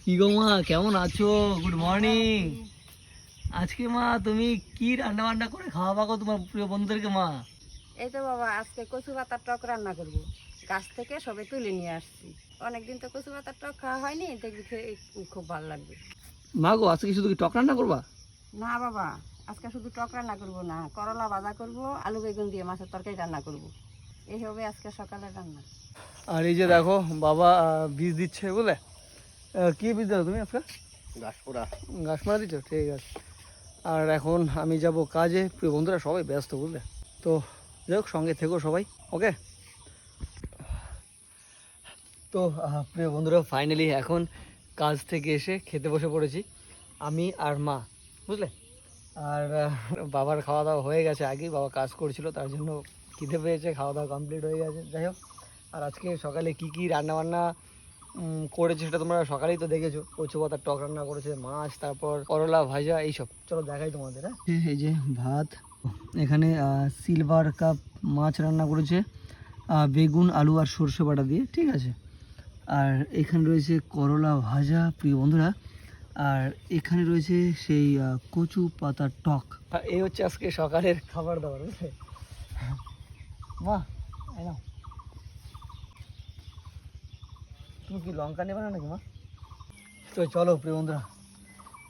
কি গো মা, কেমন আছো? Good morning. আজকে মা তুমি কি রান্না বান্না করে খাওয়াবা গো তোমার প্রিয় বন্ধুদেরকে মা? এই তো বাবা, আজকে কচু পাতার টক রান্না করব। গাছ থেকে সবে তুলে নিয়ে আসছি। অনেকদিন তো কচু পাতার টক খাওয়া হয়নি, দেখবি খেয়ে খুব ভালো লাগবে। মা গো, আজকে শুধু কি টক রান্না করবা? না বাবা, আজকে শুধু টক রান্না করব না, করলা ভাজা করব, আলু বেগুন দিয়ে মাছের তরকারি রান্না করব। এই হবে আজকে সকালের রান্না। আর এই যে দেখো বাবা বীজ দিচ্ছে বুঝলে। কি বীজ দাও তুমি আজকে? ঘাসপুরা। ঘাস মারা দিচ্ছ, ঠিক আছে। আর এখন আমি যাব কাজে, প্রিয় বন্ধুরা সবাই ব্যস্ত বুঝলে। তো যাই হোক, সঙ্গে থেকো সবাই, ওকে? তো প্রিয় বন্ধুরা ফাইনালি এখন কাজ থেকে এসে খেতে বসে পড়েছি আমি আর মা, বুঝলে। আর বাবার খাওয়া দাওয়া হয়ে গেছে আগেই, বাবা কাজ করছিল তার জন্য খিদে পেয়েছে, খাওয়া দাওয়া কমপ্লিট হয়ে গেছে। যাই হোক, আর আজকে সকালে কি কি রান্নাবান্না করেছে সেটা তোমরা সকালেই তো দেখেছো। কচু পাতার টক রান্না করেছে, মাছ, তারপর করলা ভাজা, এইসব। চলো দেখাই তোমাদের। হ্যাঁ, এই যে ভাত, এখানে সিলভার কাপ মাছ রান্না করেছে বেগুন, আলু আর সর্ষে বাটা দিয়ে, ঠিক আছে। আর এখানে রয়েছে করলা ভাজা, প্রিয় বন্ধুরা। আর এখানে রয়েছে সেই কচু পাতার টক। এই হচ্ছে আজকে সকালের খাবার দাবার, বুঝলে মা। এই নাও, তুমি কি লঙ্কা নেবে না নাকি মা? তো চলো প্রিয় বন্ধুরা,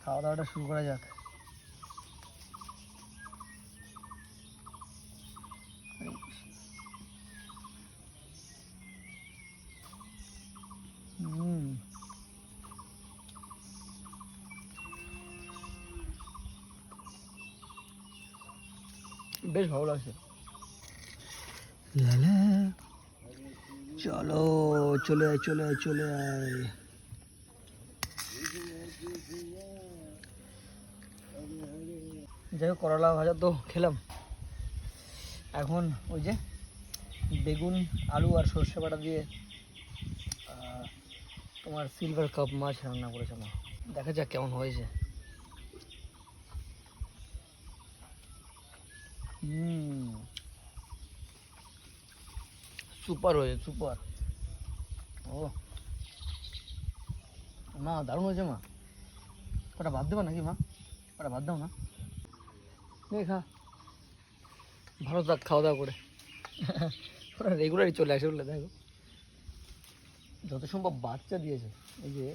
খাওয়া দাওয়াটা শুরু করা যাক। বেশ ভালো লাগছে। চলো, চলে আয় চলে আয় চলে আয়। যাই হোক, করলা ভাজা তো খেলাম। এখন ওই যে বেগুন, আলু আর সর্ষে বাটা দিয়ে তোমার সিলভার কাপ মাছ রান্না করেছে মা। দেখা যাক কেমন হয়েছে। সুপার হয়েছে, সুপার। ও মা, দারুণ হয়েছে মা। ওটা ভাত দেবো নাকি মা? ওটা ভাত দাও না, খা। ভালো থাক খাওয়া দাওয়া করে। ওরা রেগুলারই চলে আসে বলে, দেখো যত সম্ভব বাচ্চা দিয়েছে। এই যে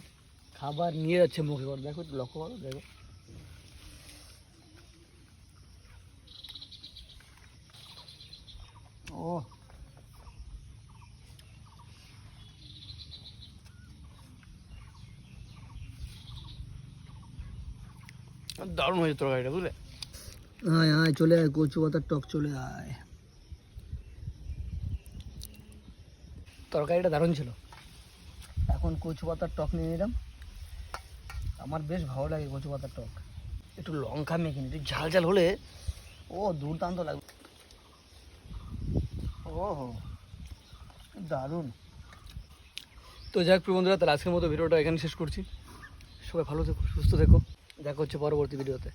খাবার নিয়ে যাচ্ছে মুখে করে, দেখো একটু লক্ষ্য করো, দেখো। ও দারুণ হয়েছে তরকারিটা, বুঝলে। আয় আয়, চলে আয়, কচু পাতার টক, চলে আয়। তরকারিটা দারুণ ছিল। এখন কচু পাতার টক নিয়ে নিলাম। আমার বেশ ভালো লাগে কচু পাতার টক। একটু লঙ্কা মেখে নিই, একটু ঝাল ঝাল হলে ও দুর্দান্ত লাগবে। ওহো, দারুণ। তো যাক প্রিয় বন্ধুরা, তাহলে আজকের মতো ভিডিওটা এখানে শেষ করছি। সবাই ভালো থেকো, সুস্থ থেকো, দেখা হচ্ছে পরবর্তী ভিডিওতে।